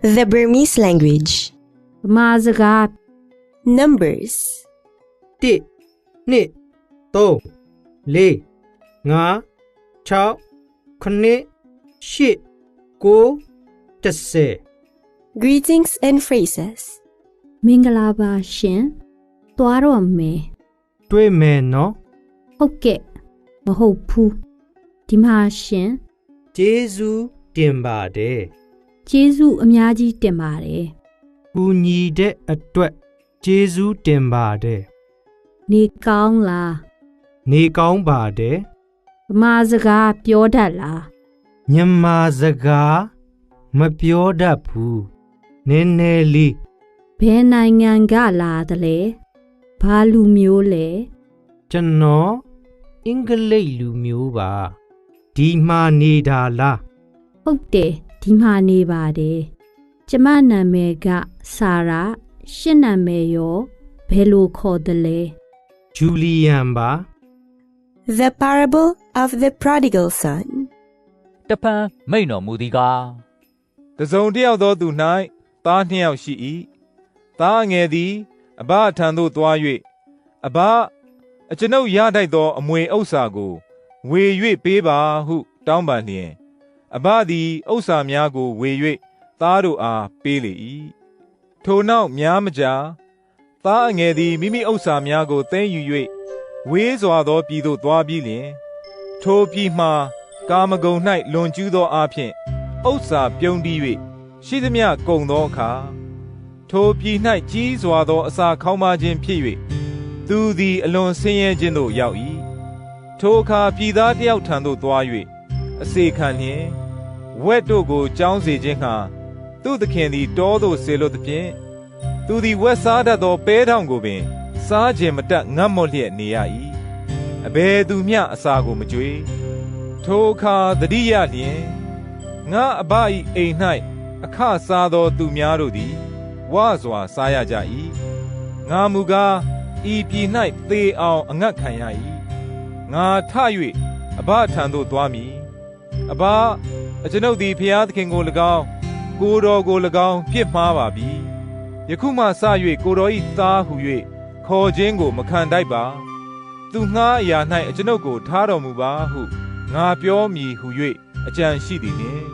The Burmese language. ဗမာစကား Numbers. 1 2 3 4 5 6 9 10 10 Greetings and phrases. မင်္ဂလာပါရှင်သွားတော့မယ် တွေ့မယ်နော် ဟုတ်ကဲ့မဟုတ်ဘူးဒီမှာရှင် ကျေးဇူးတင်ပါတယ် ကျေးဇူးအများကြီးတင်ပါတယ် ကူညီတဲ့အတွက်ကျေးဇူးတင်ပါတယ် နေကောင်းလား နေကောင်းပါတယ် ဗမာစကားပြောတတ်လား မြန်မာစကားမပြောတတ်ဘူးနည်းနည်းလေး ဘယ်နိုင်ငံကလာသလဲဘာလူမျိုးလဲ ကျွန်တော်အင်္ဂလိပ်လူမျိုးပါဒီမှာနေတာလား ဟုတ်တယ်ဒီမှာနေပါတယ်ကျမနာမည်ကဆာရာရှင့်နာမည်ရောဘယ်လိုခေါ်သလဲ ဂျူလီယန်ပါ The parable of the prodigal son. တဖန်မိန့်တော်မူသည်ကား တစုံတစ်ယောက်သောသူ၌သားနှစ်ယောက်ရှိ၏သားအငယ်သည်အဘထံသို့သွား၍အဘအကျွန်ုပ်ရထိုက်သောအမွေဥစ္စာကိုဝေ၍ပေးပါဟုတောင်းပန်လျင်အဘသည်ဥစ္စာများကိုဝေ၍သားတို့အားပေးလေ၏ထိုနောက်များမကြာသားအငယ်သည်မိမိဥစ္စာများကိုသိမ်းယူ၍ဝေးစွာသောပြည်သို့သွားပြီးလျင်ထိုပြည်မှကာမဂုဏ်၌လွန်ကျူးသောအဖြစ်ဥစ္စာပြုံးတီး၍ရှိသမျှကုန်သောအခါထိုပြည်၌ကြီးစွာသောအစာခေါင်းပါခြင်းဖြစ်၍သူသည်အလွန်ဆင်းရဲခြင်းသို့ရောက်၏ထိုအခါပြည်သားတစ်ယောက်ထံသို့သွား၍အစေခံလျင်ဝက်တို့ကိုကြောင်းစေခြင်းဟာသူသခင်သည်တောသို့ဆေလွတ်သည်ဖြင့်သူသည်ဝက်စားတတ်သောပဲထောင်ကိုပင်စားခြင်းမတတ်ငတ်မွတ်လျက်နေရ၏အဘယ်သူမျှအစာကိုမကြွေးထိုအခါသတိရလျင်ငါအဘ၏အိမ်၌အခစားသောသူများတို့သည်ဝါစွာစားရကြ၏ငါမူကားဤပြည်၌သေအောင်အငတ်ခံရ၏ငါထ၍အဘထံသို့သွားမည်အဘအကျွန်ုပ်သည်ဖျားသခင်ကို၎င်းကိုတော်ကို၎င်းပြစ်မှားပါပြီယခုမှစ၍ကိုတော်၏သားဟု၍ခေါ်ခြင်းကိုမခံတိုက်ပါသူငှားအရာ၌အကျွန်ုပ်ကိုထားတော်မူပါဟုငါပြောမည်ဟု၍အကြံရှိသည်နှင့်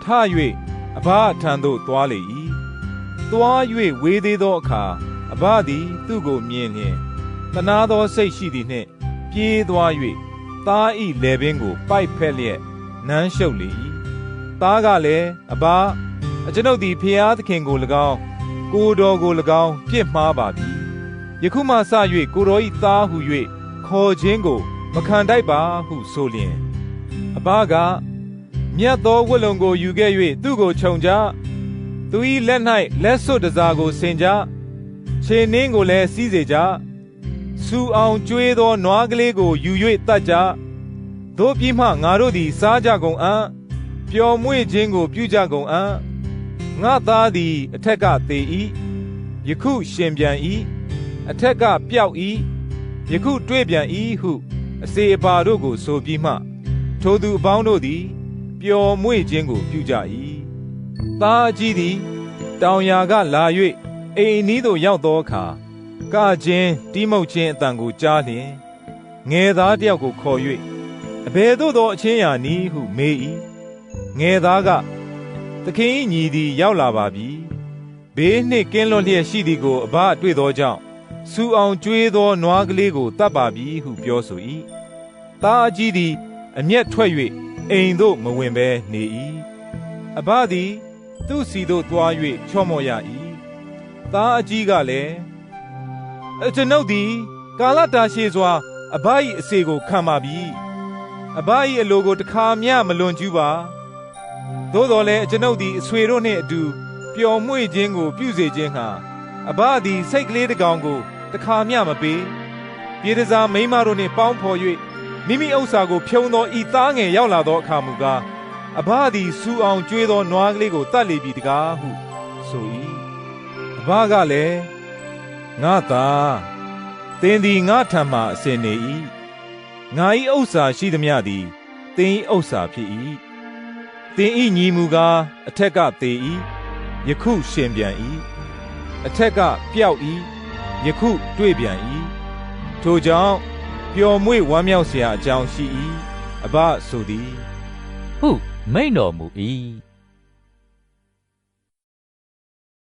ထ၍အဘထံသို့သွားလေ၏သွား၍ဝေးသေးသောအခါအဘသည်သူ့ကိုမြင်လျင်သနာသောစိတ်ရှိသည်နှင့်ပြေးသွား၍သား၏လည်ပင်ကိုပိုက်ဖက်လျက်နမ်းရှုပ်လေ၏သားကလည်းအဘအကျွန်ုပ်သည်ဖျားသခင်ကို၎င်းကိုတော်ကို၎င်းပြစ်မှားပါပြီယခုမှစ၍ကိုတော်၏သားဟု၍ခေါ်ခြင်းကိုမခံတိုက်ပါဟုဆိုလျင်အဘကမြတ်သောဝတ်လုံကိုယူခဲ့၍သူ့ကိုခြုံကြသူ၏လက်၌လက်စွပ်တစားကိုဆင်ကြခြေနှင်းကိုလည်းစီးစေကြစူအောင်ကျွေးသောနွားကလေးကိုယူ၍တတ်ကြတို့ပြီးမှငါတို့သည်စားကြကုန်အံ့ပျော်မွေ့ခြင်းကိုပြုကြကုန်အံ့ငါသားသည်အထက်ကသေ၏ယခုရှင်ပြန်၏အထက်ကပျောက်၏ယခုတွေ့ပြန်၏ဟုအစေအပါတို့ကိုဆိုပြီးမှထိုသူအပေါင်းတို့သည်ပျော်မွေ့ခြင်းကိုပြုကြ၏သားအကြီးသည်တောင်ယာကလာ၍အိမ်နီးသို့ရောက်သောအခါကခြင်းတီးမှုတ်ခြင်းအတန်ကိုကြားလျင်ငယ်သားတစ်ယောက်ကိုခေါ်၍အဘယ်သို့သောအချင်းရာနည်းဟုမေး၏ငယ်သားကသခင်၏ညီသည်ရောက်လာပါပြီဘေးနှင့်ကင်းလွတ်လျက်ရှိသည်ကိုအဘတွေ့သောကြောင့်စူအောင်ကျွေးသောနွားကလေးကိုတတ်ပါပြီဟုပြောဆို၏သားအကြီးသည်အမျက်ထွက်၍အိမ်သို့မဝင်ဘဲနေ၏အဘသည်သူ့စီသို့သွား၍ချော့မော့ရ၏သားအကြီးကလည်းကျွန်ုပ်သည်ကာလတာရှည်စွာအဘ၏အစေကိုခံပါပြီအဘ၏အလိုကိုတခါမျှမလွန်ကျူးပါသို့တော်လည်းကျွန်ုပ်သည်အဆွေတို့နှင့်အတူပျော်မွေ့ခြင်းကိုပြုစေခြင်းဟာအဘသည်စိတ်ကလေးတစ်ကောင်ကိုတခါမျှမပေးပြည်တစားမိန်းမတို့နှင့်ပေါင်းဖော်၍မိမိဥစ္စာကိုဖြုံသောဤသားငယ်ရောက်လာသောအခါမူကားအဘသည်စူအောင်ကျွေးသောနွားကလေးကိုတတ်လေပြီတကားဟုဆို၏အဘကလည်းငါသားသင်သည်ငါထံမှအစဉ်နေ၏ငါ၏ဥစ္စာရှိသမျှသည်သင်၏ဥစ္စာဖြစ်၏သင်၏ညီမူကားအထက်ကသေ၏ ယခုရှင်ပြန်၏အထက်ကပျောက်၏ယခုတွေ့ပြန်၏ထိုကြောင့်ပျော်မွေ့ဝမ်းမြောက်စရာအကြောင်းရှိ၏အဘဆိုသည် ဟုမိန့်တော်မူ၏